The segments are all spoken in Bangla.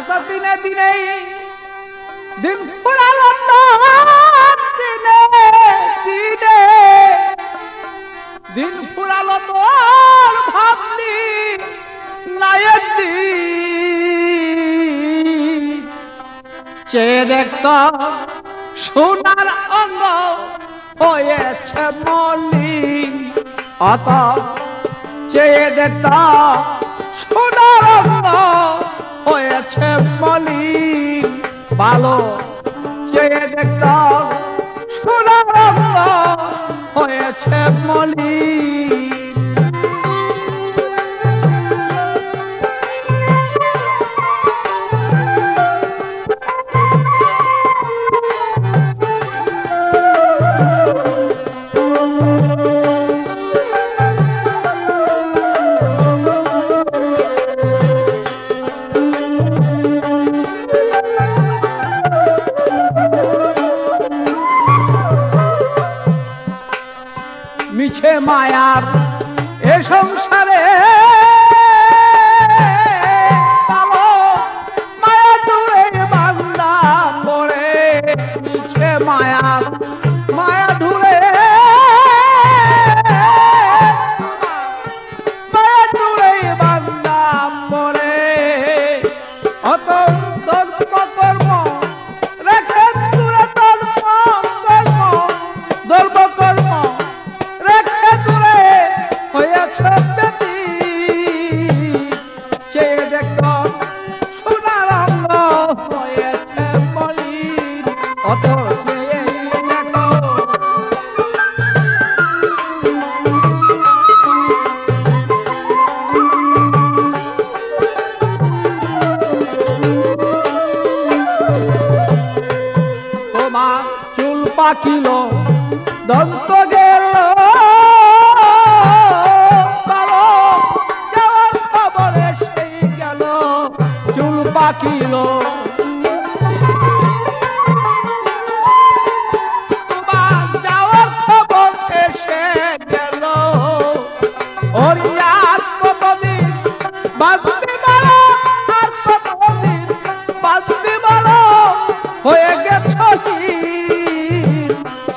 অত দিনে দিনে দিন ফুরালো দিনে দিনে দিন ফুরালো তোর ভাবলি নায়ের দিন চেয়ে দেখত সোনার অঙ্গ হয়েছে মলিন অত চেয়ে দেখত সোনার অঙ্গ হয়েছে মলিন ভালো চেয়ে দেখত সোনার অঙ্গ হয়েছে মলিন মিছে মায়ার এ সংসারে মায়া দূরে বান্দা করে মিছে মায়ার মায়া দূরে মায়া দূরে বান্দা করে অত ধর্ম কর্ম রেখে দূরে ধর্ম কর্ম তোমার চুল পাকিল দন্ত গেল যাওয়ার খবরে সেই গেল চুল পাকিল তোমার যাওয়ার খবর এসে গেল ওরিয়ার কতদিন বাঁচতে পারো আর কতদিন বাঁচতে পারো হয়ে গেছ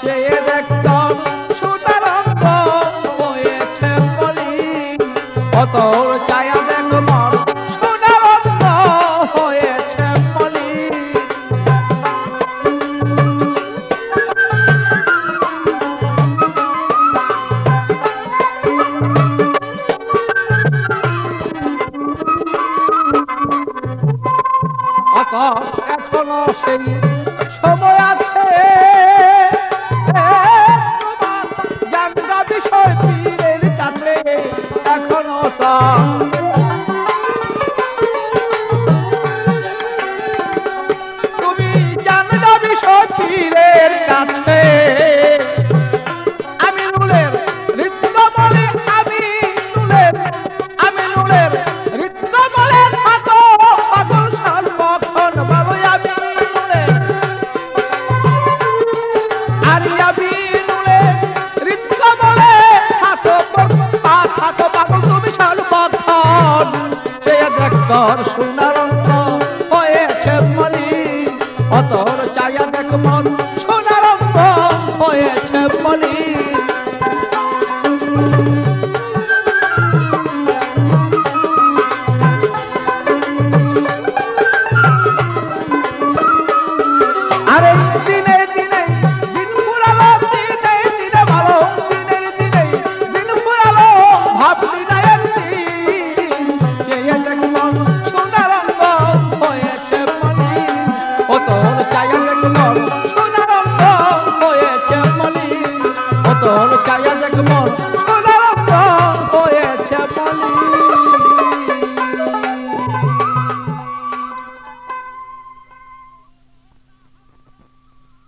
চেয়ে দেখতাম সোনার অঙ্গ হয়েছে মলিন অত চায়া দেখলাম সোনার অঙ্গ হয়েছে মলিন অত এখনো সেই সময় আছে জানগা বিষয় পীরের কাছে এখনো তা তুমি জানগা বিষয় পীরের কাছে আমি নুলের নৃত্য বলে আমি নুলের নৃত্য বলে থাকো পাগল সর্বক্ষণ ভালো আমি তোর সোনার অঙ্গ হয়েছে মলিন অতর চায়া দেখ মন সোনার অঙ্গ হয়েছে মলিন আরে দিনে দিনে দিন ফুরালো দিনে দিনে ভালো দিনে দিনে দিন ফুরালো ভাবলি না একদিন চেয়ে দেখ মন সোনার অঙ্গ হয়েছে মলিন ও তোর চায়া দেখ মন সোনার অঙ্গ হয়েছে মলিন ও তোর চায়া দেখ মন